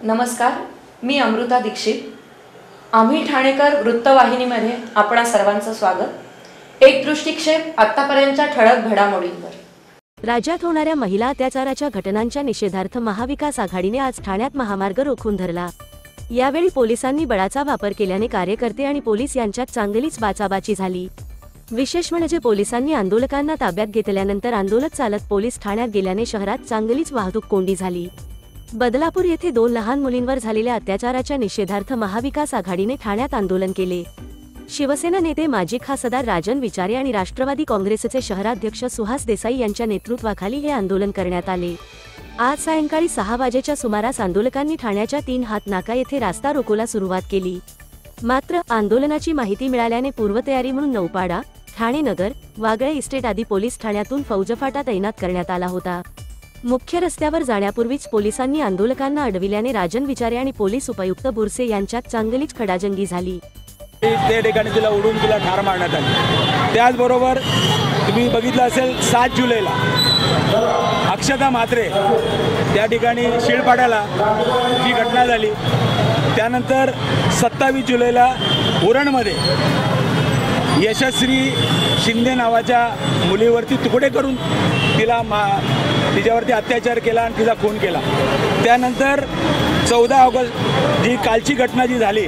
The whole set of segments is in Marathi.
नमस्कार, मी अमृता दीक्षित. आम्ही ठाणेकर वृत्तवाहिनीमध्ये आपणा सर्वांचं स्वागत. एक दृष्टिक्षेप आतापर्यंतच्या ठळक घडामोडींवर. राज्यात होणाऱ्या महिला अत्याचाराच्या घटनांच्या निषेधार्थ महाविकास आघाडीने आज ठाण्यात महामार्ग रोखून धरला. यावेळी पोलिसांनी बळाचा वापर केल्याने कार्यकर्ते आणि पोलीस यांच्यात चांगलीच बाचाबाची झाली. विशेष म्हणजे पोलिसांनी आंदोलकांना ताब्यात घेतल्यानंतर आंदोलक चालत पोलीस ठाण्यात गेल्याने शहरात चांगलीच वाहतूक कोंडी झाली. बदलापूर येथे 2 लहान मुलींवर झालेल्या अत्याचाराच्या निषेधार्थ महाविकास आघाडीने ठाण्यात आंदोलन केले. शिवसेना नेते माजी खासदार राजन विचारे आणि राष्ट्रवादी काँग्रेसचे शहराध्यक्ष सुहास देसाई यांच्या नेतृत्वाखाली हे आंदोलन करण्यात आले. आज सायंकाळी 6 वाजेच्या सुमारास आंदोलकांनी ठाण्याच्या 3 हात नाका येथे रास्ता रोकोला सुरुवात केली. मात्र आंदोलनाची माहिती मिळाल्याने पूर्वतयारी म्हणून नौपाडा, ठाणे नगर, वागळे इस्टेट आदी पोलीस ठाण्यातून फौजफाटा तैनात करण्यात आला होता. मुख्य रस्त्यावर जाण्यापूर्वीच पोलिसांनी आंदोलकांना अडविल्याने राजन विचारे आणि पोलीस उपायुक्त बुरसे यांच्यात चांगलीच खडाजंगी झाली. त्या ठिकाणी तिला उडून तिला ठार मारण्यात आली. त्याचबरोबर तुम्ही बघितलं असेल 7 जुलैला अक्षता म्हात्रे त्या ठिकाणी शिळपाड्याला जी घटना झाली. त्यानंतर 27 जुलैला उरणमध्ये यशस्वी शिंदे नावाच्या मुलीवरती तुकडे करून तिच्यावरती अत्याचार केला आणि तिचा खून केला. त्यानंतर 14 ऑगस्ट जी कालची घटना जी झाली,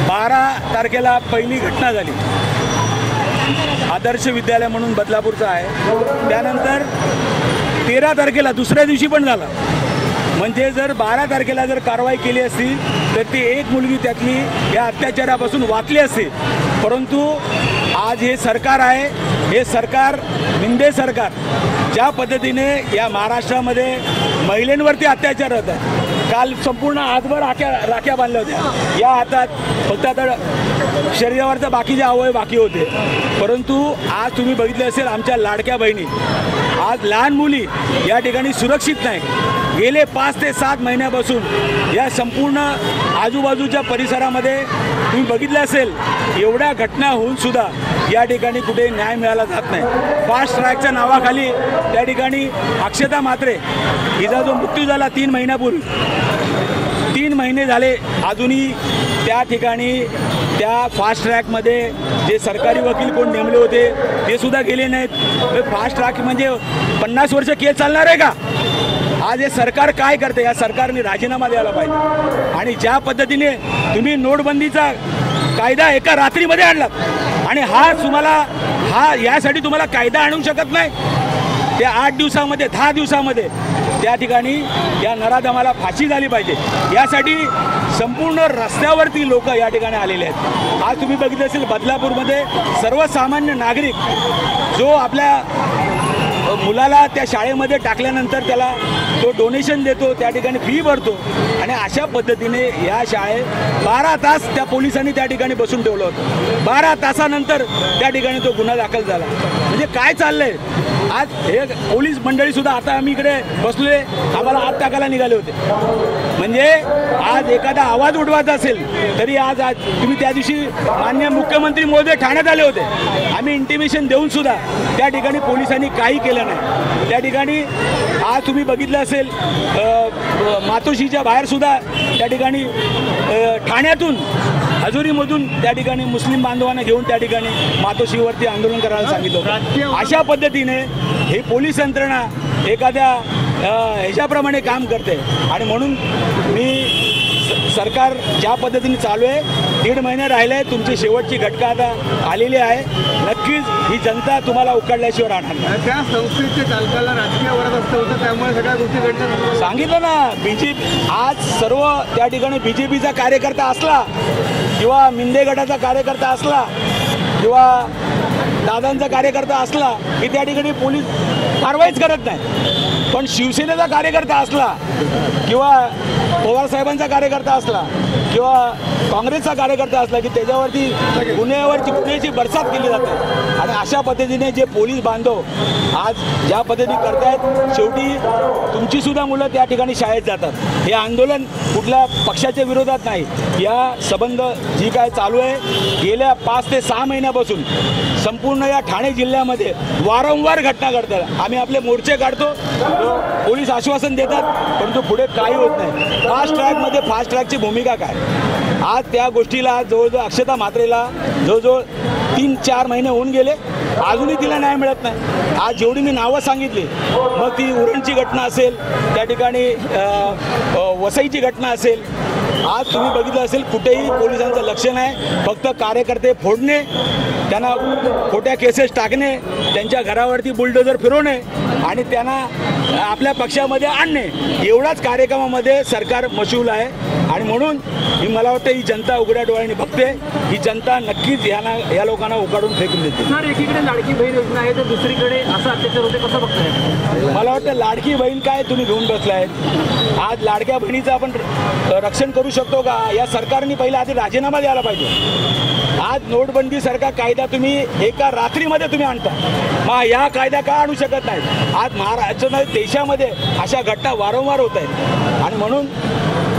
12 तारखेला पहिली घटना झाली, आदर्श विद्यालय म्हणून बदलापूरचं आहे. त्यानंतर 13 तारखेला दुसऱ्या दिवशी पण झाला. म्हणजे जर 12 तारखेला जर कारवाई केली असती तर ती एक मुलगी त्यातली या अत्याचारापासून वाचली असती. परंतु आज हे सरकार आहे, हे सरकार निंदे सरकार ज्या पद्धतीने या महाराष्ट्रामध्ये महिलांवरती अत्याचार होत आहे. काल संपूर्ण हातभर राख्या बांधल्या होत्या. या हातात फक्त आता शरीरावरचा बाकीचे अवयव बाकी होते. परंतु आज तुम्ही बघितले असेल आमच्या लाडक्या बहिणी, आज लहान मुली या ठिकाणी सुरक्षित नाही. गेले 5 ते 7 महिन्यापासून या संपूर्ण आजूबाजूच्या परिसरामध्ये तुम्ही बघितलं असेल एवढ्या घटना होऊन सुद्धा या ठिकाणी कुठे न्याय मिळाला जात नाही. फास्ट ट्रॅकच्या नावाखाली त्या ठिकाणी अक्षता म्हात्रे हिचा जो मृत्यू झाला 3 महिन्यापूर्वी, 3 महिने झाले अजूनही त्या ठिकाणी त्या फास्ट ट्रॅकमध्ये जे सरकारी वकील कोण नेमले होते ते सुद्धा गेले नाहीत. फास्ट ट्रॅक म्हणजे 50 वर्ष केस चालणार आहे का? आज हे सरकार काय करते? या सरकारने राजीनामा द्यायला पाहिजे. आणि ज्या पद्धतीने तुम्ही नोटबंदीचा कायदा एका रात्रीमध्ये आणलात आणि यासाठी तुम्हाला कायदा आणू शकत नाही. त्या 8 दिवसामध्ये 10 दिवसामध्ये त्या ठिकाणी या नराधमाला फाशी झाली पाहिजे. यासाठी संपूर्ण रस्त्यावरती लोक या ठिकाणी आलेले आहेत. आज तुम्ही बघितलं असेल बदलापूरमध्ये सर्वसामान्य नागरिक जो आपल्या मुलाला त्या शाळेमध्ये टाकल्यानंतर त्याला तो डोनेशन देतो, त्या ठिकाणी फी भरतो आणि अशा पद्धतीने या शाळेत 12 तास त्या पोलिसांनी त्या ठिकाणी बसून ठेवलं होतं. 12 तासानंतर त्या ठिकाणी तो गुन्हा दाखल झाला. म्हणजे काय चाललंय? आज हे पोलीस मंडळी सुद्धा आता आम्ही इकडे बसले, आम्हाला आत टाकायला निघाले होते. म्हणजे आज एखादा आवाज उठवायचा असेल तरी आज तुम्ही त्या दिवशी माननीय मुख्यमंत्री महोदय ठाण्यात आले होते. आम्ही इंटिमेशन देऊन सुद्धा त्या ठिकाणी पोलिसांनी काही केलं नाही. त्या ठिकाणी आज तुम्ही बघितलं असेल मातोश्रीच्या बाहेर सुद्धा त्या ठिकाणी ठाण्यातून हजुरीमधून त्या ठिकाणी मुस्लिम बांधवांना घेऊन त्या ठिकाणी मातोश्रीवरती आंदोलन करायला सांगितलं. अशा पद्धतीने ही पोलीस यंत्रणा एखाद्या ह्याच्याप्रमाणे काम करते. आणि म्हणून मी सरकार ज्या पद्धतीने चालू आहे, 1.5 महिने राहिले आहे, तुमची शेवटची घटका आता आलेली आहे. नक्कीच ही जनता तुम्हाला उकडल्याशिवाय राहणार नाही. त्या संस्थेच्या चालकाला राजकीय वरदहस्त होतं, त्यामुळे सगळ्या गोष्टी घडल्या. सांगितलं ना, बीजेपी आज सर्व त्या ठिकाणी बीजेपीचा कार्यकर्ता असला किंवा मिंदे गटाचा कार्यकर्ता असला किंवा दादांचा कार्यकर्ता असला की त्या ठिकाणी पोलीस कारवाईच करत नाही. पण शिवसेनेचा कार्यकर्ता असला किंवा पवार साहेबांचा कार्यकर्ता असला किंवा काँग्रेसचा कार्यकर्ता असला की त्याच्यावरती गुन्ह्याची बरसात केली जाते। आणि अशा पद्धतीने जे पोलीस बांधव आज ज्या पद्धतीने करतायत, शेवटी तुमची सुद्धा मुलं त्या ठिकाणी शाळेत जातात। हे आंदोलन कुठल्या पक्षाच्या विरोधात नाही, या संबंध जी काय चालू आहे गेल्या 5 ते 6 महिन्यापासून संपूर्ण या ठाणे जिल्ह्यामध्ये वारंवार घटना घडतात। आम्ही आपले मोर्चे काढतो, पोलीस आश्वासन देतात, परंतु पुढे काही होत नाही। फास्ट ट्रॅकमध्ये फास्ट ट्रॅकची भूमिका काय? आज त्या गोष्टीला जवळजवळ अक्षता म्हात्रेला जवळजवळ 3-4 महिने होऊन गेले, अजूनही तिला न्याय मिळत नाही। आज जेवढी मी नावं सांगितली, मग ती उरणची घटना असेल, त्या ठिकाणी वसईची घटना असेल, आज तुम्ही बघितलं असेल कुठेही पोलिसांचं लक्ष नाही, फक्त कार्यकर्ते फोडणे, त्यांना खोट्या केसेस टाकणे, त्यांच्या घरावरती बुलडोजर फिरवणे आणि त्यांना आपल्या पक्षामध्ये आणणे, एवढाच कार्यक्रमामध्ये सरकार मशगूल आहे। आणि म्हणून मला वाटतं ही जनता उघड्या डोळ्यांनी बघते, ही जनता नक्कीच या लोकांना उकाडून फेकून देते। सर, एकीकडे लाडकी बहीण योजना आहे तर दुसरीकडे असं अत्याचार होते, कसं बघताय? मला वाटतं लाडकी बहीण काय तुम्ही घेऊन बसलायत? आज लाडक्या बहिणीचं आपण रक्षण करू शकतो का? या सरकारने पहिला आधी राजीनामा द्यायला पाहिजे। आज नोटबंदीसारखा कायदा तुम्ही एका रात्रीमध्ये तुम्ही आणता, मग या कायदा का आणू शकत नाहीत? आज महाराष्ट्र देशामध्ये अशा घटना वारंवार होत आहेत आणि म्हणून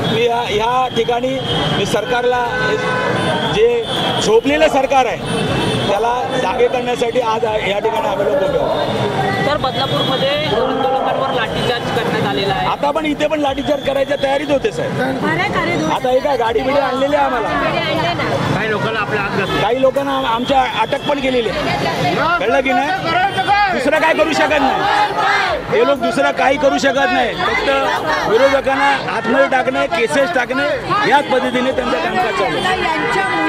मी ह्या ठिकाणी मी सरकारला जे झोपलेलं सरकार आहे त्याला जागे करण्यासाठी आज या ठिकाणी आम्ही लोक उभे आहोत। तर बदलापूरमध्ये आंदोलकांवर लाठीचार्ज करण्यात आलेला आहे। आता पण इथे पण लाठीचार्ज करायच्या तयारीत होते साहेब। आता हे काय गाडी बिडी आणलेली आहे आम्हाला, काही लोकांना आपल्या हात घातले, काही लोकांना आमच्या अटक पण केलेली आहे, कळलं की नाही? दुसरं काय करू शकत नाही हे लोक, दुसरं काही करू शकत नाही, फक्त विरोधकांना आतमध्ये टाकणे, केसेस टाकणे, याच पद्धतीने त्यांचं कामकाज चालू आहे।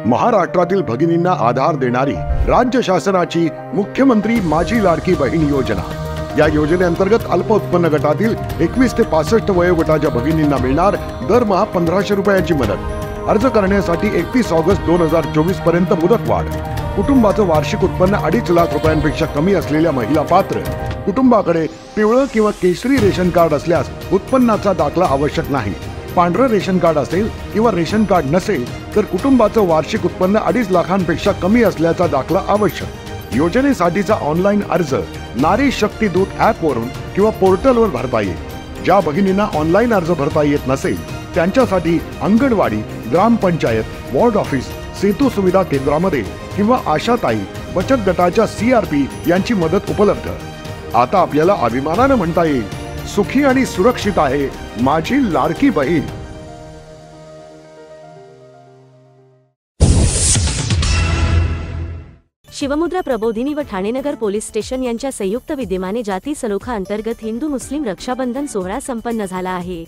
महाराष्ट्रातील भगिनींना आधार देणारी राज्य शासनाची मुख्यमंत्री माझी लाडकी बहीण योजना। या योजनेअंतर्गत अल्प उत्पन्न गटातील 21 ते 65 वयोगटाच्या भगिनींना मिळणार दरमहा 1500 रुपयांची मदत। अर्ज करण्यासाठी 31 ऑगस्ट 2024 पर्यंत मुदतवाढ। कुटुंबाचं वार्षिक उत्पन्न 2.5 लाख रुपयांपेक्षा कमी असलेल्या महिला पात्र। कुटुंबाकडे पिवळं किंवा केशरी रेशन कार्ड असल्यास उत्पन्नाचा दाखला आवश्यक नाही। पांढरं रेशन कार्ड असेल किंवा रेशन कार्ड नसेल तर कुटुंबाचं वार्षिक उत्पन्न 2.5 लाखांपेक्षा कमी असल्याचा दाखला आवश्यक। योजनेसाठीचा ऑनलाईन अर्ज नारी शक्ती दूत ॲप वरून किंवा पोर्टलवर भरता येईल। ज्या भगिनींना ऑनलाईन अर्ज भरता येत नसेल त्यांच्यासाठी अंगणवाडी, ग्रामपंचायत, वॉर्ड ऑफिस, सेतू सुविधा केंद्रामध्ये किंवा आशाताई बचत गटाच्या CRP यांची मदत उपलब्ध। आता आपल्याला अभिमानाने म्हणता येईल, सुखी आणि सुरक्षित आहे माझी लाडकी बहीण। शिवमुद्रा प्रबोधिनी व ठाणेनगर पोलीस स्टेशन यांच्या संयुक्त विद्यमाने जाती सलोखा अंतर्गत हिंदू मुस्लिम रक्षाबंधन सोहळा संपन्न झाला आहे।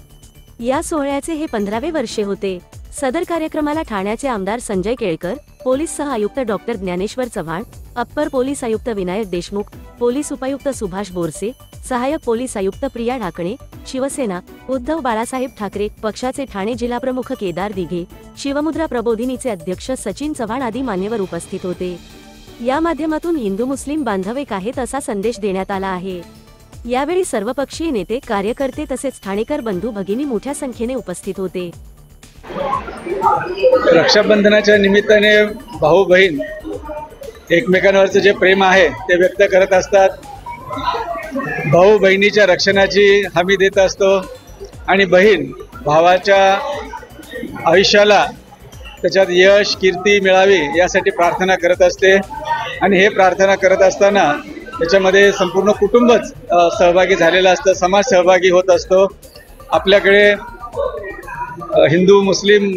या सोहळ्याचे हे 15वे वर्षे होते। सदर कार्यक्रमाला ठाण्याचे आमदार संजय केळकर, पोलीस सह आयुक्त doctor Dnyaneshwar Chavan, upper police आयुक्त विनायक देशमुख, पोलीस उपायुक्त सुभाष बोरसे, सहाय्यक पोलीस आयुक्त प्रिया ढाकणे, शिवसेना, उद्धव बाळासाहेब ठाकरे पक्षाचे ठाणे जिल्हाप्रमुख केदार दिघे, शिवमुद्रा प्रबोधिनीचे अध्यक्ष सचिन चव्हाण आदी मान्यवर उपस्थित होते। या माध्यमातून हिंदू मुस्लिम बांधव एक आहेत असा संदेश देण्यात आला आहे। यावेळी सर्वपक्षीय नेते, कार्यकर्ते तसेच ठाणेकर बंधू भगिनी मोठ्या संख्येने उपस्थित होते। रक्षाबंधनाच्या निमित्ताने भाऊ बहीण एकमेकांवरचं जे प्रेम आहे ते व्यक्त करत असतात। भाऊ बहिणीच्या रक्षणाची हमी देत असतो आणि बहीण भावाच्या आयुष्याला त्याच्यात यश कीर्ती मिळावी यासाठी प्रार्थना करत असते। आणि हे प्रार्थना करत असताना त्याच्यामध्ये संपूर्ण कुटुंबच सहभागी झालेलं असतं, समाज सहभागी होत असतो। आपल्याकडे हिंदू मुस्लिम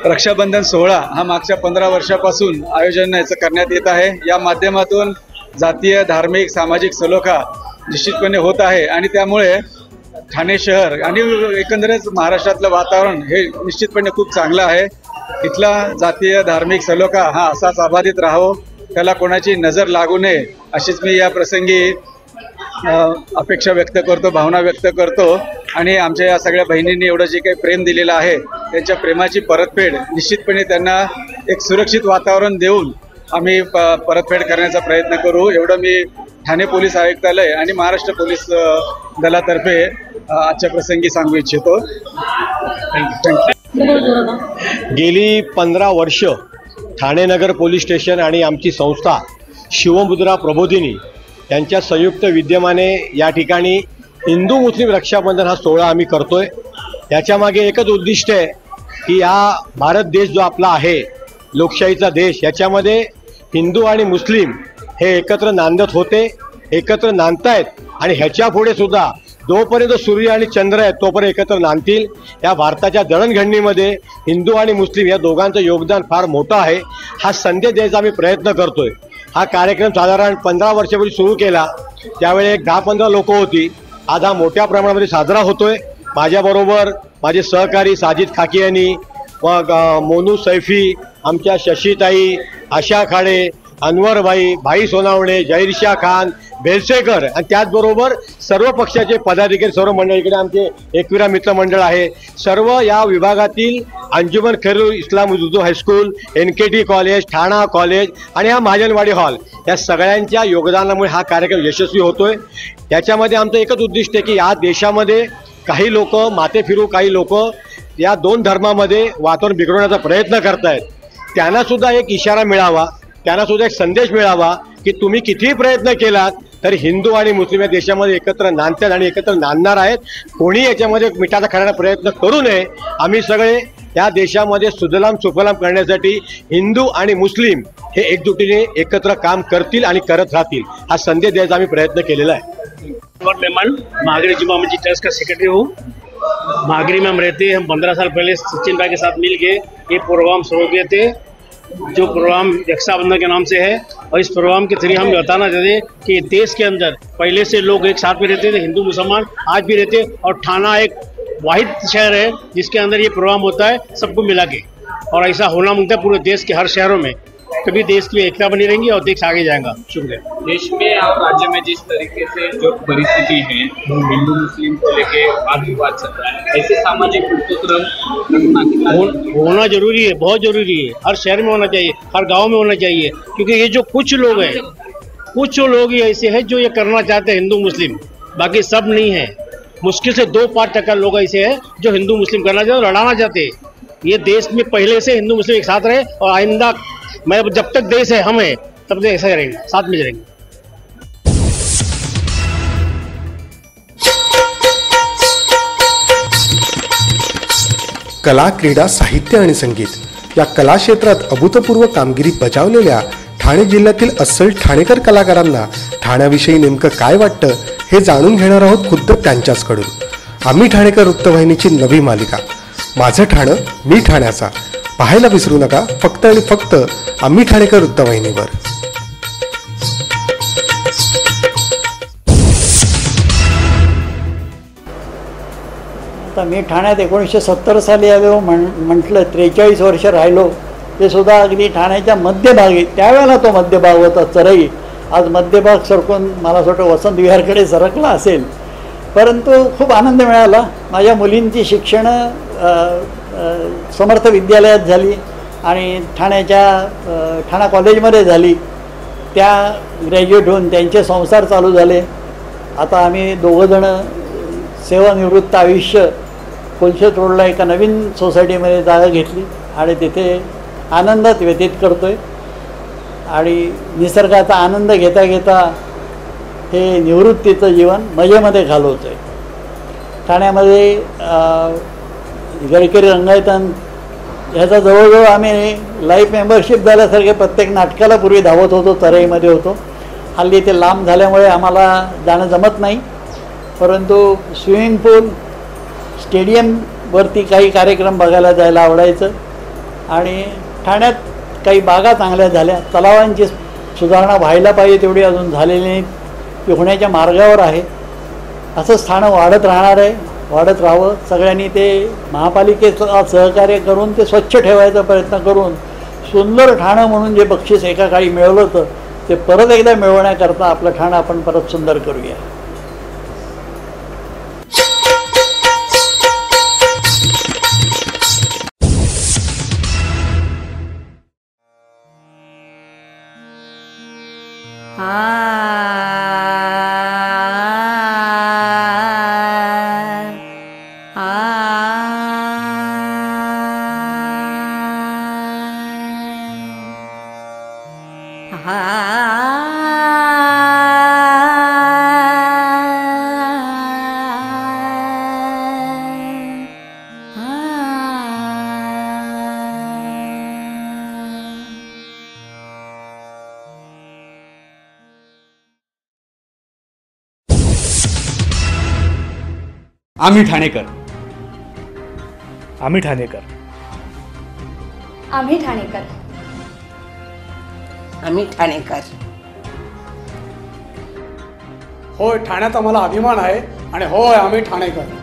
रक्षाबंधन सोहळा हा मागच्या 15 वर्षापासून आयोजन करण्यात येत आहे। या माध्यमातून जातीय, धार्मिक, सामाजिक सलोखा निश्चितपणे होत आहे आणि त्यामुळे ठाणे शहर आणि एकंदरच महाराष्ट्रातलं वातावरण हे निश्चितपणे खूप चांगलं आहे. इथला जातीय धार्मिक सलोखा हा असाच अबाधित राहावं, त्याला कोणाची नजर लागू नये अशीच मी या प्रसंगी अपेक्षा व्यक्त करतो, भावना व्यक्त करतो. आणि आमच्या या सगळ्या बहिणींनी एवढं जे काही प्रेम दिलेलं आहे त्यांच्या प्रेमाची परतफेड निश्चितपणे त्यांना एक सुरक्षित वातावरण देऊन आम्ही परतफेड करण्याचा प्रयत्न करू, एवढं मी ठाणे पोलीस आयुक्तालय आणि महाराष्ट्र पोलीस दलातर्फे आजच्या प्रसंगी सांगू इच्छितो. गेली 15 वर्ष ठाणे नगर पोलीस स्टेशन आणि आमची संस्था शिवमुद्रा प्रबोधिनी यांच्या संयुक्त विद्यमाने या ठिकाणी हिंदू मुस्लिम रक्षाबंधन हा सोहळा आम्ही करतोय. याच्यामागे एकच उद्दिष्ट आहे की या भारत देश जो आपला आहे, लोकशाहीचा देश, याच्यामध्ये हिंदू आणि मुस्लिम हे एकत्र नांदत होते, एकत्र नांदतायत आणि ह्याच्या पुढे सुद्धा जोपर्यंत सूर्य आणि चंद्र आहेत तोपर्यंत एकत्र नांदतील. या भारताच्या दळणघडणीमध्ये हिंदू आणि मुस्लिम या दोघांचं योगदान फार मोठं आहे. हा संदेश द्यायचा आम्ही प्रयत्न करतोय. हा कार्यक्रम साधारण 15 वर्षापूर्वी सुरू केला, त्यावेळी एक 10-15 लोक होती. आज हा मोठ्या प्रमाणामध्ये साजरा होतोय. माझ्याबरोबर माझे सहकारी साजिद खाकी यांनी, मग मोनू सैफी, आमच्या शशीताई, आशा खाडे, अनवरभाई, भाई सोनावणे, जहीरशाह खान, बेलसेकर आणि त्याचबरोबर सर्व पक्षाचे पदाधिकारी, सर्व मंडळ, इकडे आमचे एकविरा मित्र मंडळ आहे, सर्व या विभागातील अंजुमन खैरुल इस्लाम उर्दू हायस्कूल, NKT कॉलेज, ठाणा कॉलेज आणि हा महाजनवाडी हॉल, या सगळ्यांच्या योगदानामुळे हा कार्यक्रम यशस्वी होतोय. याच्यामध्ये आमचं एकच उद्दिष्ट आहे की या देशामध्ये काही लोक माथे फिरू, काही लोक या दोन धर्मामध्ये वातावरण बिघडवण्याचा प्रयत्न करतायत. त्यांना सुद्धा एक इशारा मिळावा, त्यांना सुद्धा एक संदेश मिळावा की तुम्ही कितीही प्रयत्न केलात तर हिंदू आणि मुस्लिम या देशामध्ये एकत्र नांदतात आणि एकत्र नांदणार आहेत. कोणी याच्यामध्ये मिठाचा खाण्याचा प्रयत्न करू नये. आम्ही सगळे या देशामध्ये सुजलाम सुफलाम करण्यासाठी हिंदू आणि मुस्लिम हे एकजुटीने एकत्र काम करतील आणि करत राहतील, हा संदेश द्यायचा आम्ही प्रयत्न केलेला आहे. मेहमान महागिरी जुमा मस्जिद ट्रस्ट का सेक्रेटरी हूँ. महागिरी में हम रहते हैं. हम 15 साल पहले सचिन भाई के साथ मिल के ये प्रोग्राम शुरू किए थे, जो प्रोग्राम रक्षाबंधन के नाम से है. और इस प्रोग्राम के जरिए हम बताना चाहते हैं कि देश के अंदर पहले से लोग एक साथ में रहते थे, हिंदू मुसलमान आज भी रहते, और ठाणा एक वाहिद शहर है जिसके अंदर ये प्रोग्राम होता है सबको मिला के, और ऐसा होना मांगता है पूरे देश के हर शहरों में. कभी देश की एकता बनी रहेंगी और देश आगे जाएगा. शुक्रिया. देश में और राज्य में जिस तरीके से जो परिस्थिति है, हिंदू मुस्लिम को लेके वाद विवाद चल रहा है, ऐसे सामाजिक होना जरूरी है, बहुत जरूरी है. हर शहर में होना चाहिए, हर गांव में होना चाहिए, क्योंकि ये जो कुछ लोग हैं, कुछ लोग ही ऐसे हैं जो ये करना चाहते हैं हिंदू मुस्लिम, बाकी सब नहीं है. मुश्किल से 2-5% लोग ऐसे हैं जो हिंदू मुस्लिम करना चाहते हैं, लड़ाना चाहते हैं. ये देश में पहले से हिंदू मुस्लिम एक साथ रहे और आइंदा मैं जब तक देश है हम है तब तक ऐसा रहेंगे, साथ में रहेंगे. कला, क्रीडा, साहित्य आणि संगीत या कला क्षेत्रात अभूतपूर्व कामगिरी बजावलेल्या ठाणे जिल्ह्यातील अस्सल ठाणेकर कलाकारांना ठाण्याविषयी नेमकं काय वाटतं हे जाणून घेणार आहोत खुद्द त्यांच्याचकडून. आम्ही ठाणेकर वृत्तवाहिनीची नवी मालिका माझं ठाणं मी ठाण्याचा पाहायला विसरू नका, फक्त आणि फक्त आम्ही ठाणेकर वृत्तवाहिनीवर. आता मी ठाण्यात 1970 साली आलो म्हटलं, 43 वर्ष राहिलो, ते सुद्धा अगदी ठाण्याच्या मध्यभागी. त्यावेळेला तो मध्यभाग होता चरई. आज मध्यभाग सरकून मला असं वाटतं वसंत विहारकडे सरकला असेल. परंतु खूप आनंद मिळाला. माझ्या मुलींची शिक्षणं समर्थ विद्यालयात झाली आणि ठाणा कॉलेजमध्ये झाली. त्या ग्रॅज्युएट होऊन त्यांचे संसार चालू झाले. आता आम्ही दोघंजणं सेवानिवृत्त आयुष्य कोलशेत रोडला एका नवीन सोसायटीमध्ये जागा घेतली आणि तिथे आनंदात व्यतीत करतो आहे. आणि निसर्गाचा आनंद घेता घेता हे निवृत्तीचं जीवन मजेमध्ये घालवतो आहे. ठाण्यामध्ये गडकरी रंगायतन ह्याचा जवळजवळ आम्ही लाईफ मेंबरशिप झाल्यासारखे प्रत्येक नाटकाला पूर्वी धावत होतो, तराईमध्ये होतो. हल्ली ते लांब झाल्यामुळे आम्हाला जाणं जमत नाही. परंतु स्विमिंग पूल, स्टेडियमवरती काही कार्यक्रम बघायला जायला आवडायचं. आणि ठाण्यात काही बागा चांगल्या झाल्या. तलावांची सुधारणा व्हायला पाहिजे तेवढी अजून झालेली नाही, ती होण्याच्या मार्गावर आहे. असंच ठाणं वाढत राहणार आहे, वाढत राहावं. सगळ्यांनी ते महापालिकेचं सहकार्य करून ते स्वच्छ ठेवायचा प्रयत्न करून सुंदर ठाणं म्हणून जे बक्षीस एका काळी मिळवलं होतं ते परत एकदा मिळवण्याकरता आपलं ठाणं आपण परत सुंदर करूया. आम्ही ठाणेकर. आम्ही ठाणेकर. आम्ही ठाणेकर. आम्ही ठाणेकर. होय, ठाण्यात आम्हाला अभिमान आहे आणि होय आम्ही ठाणेकर.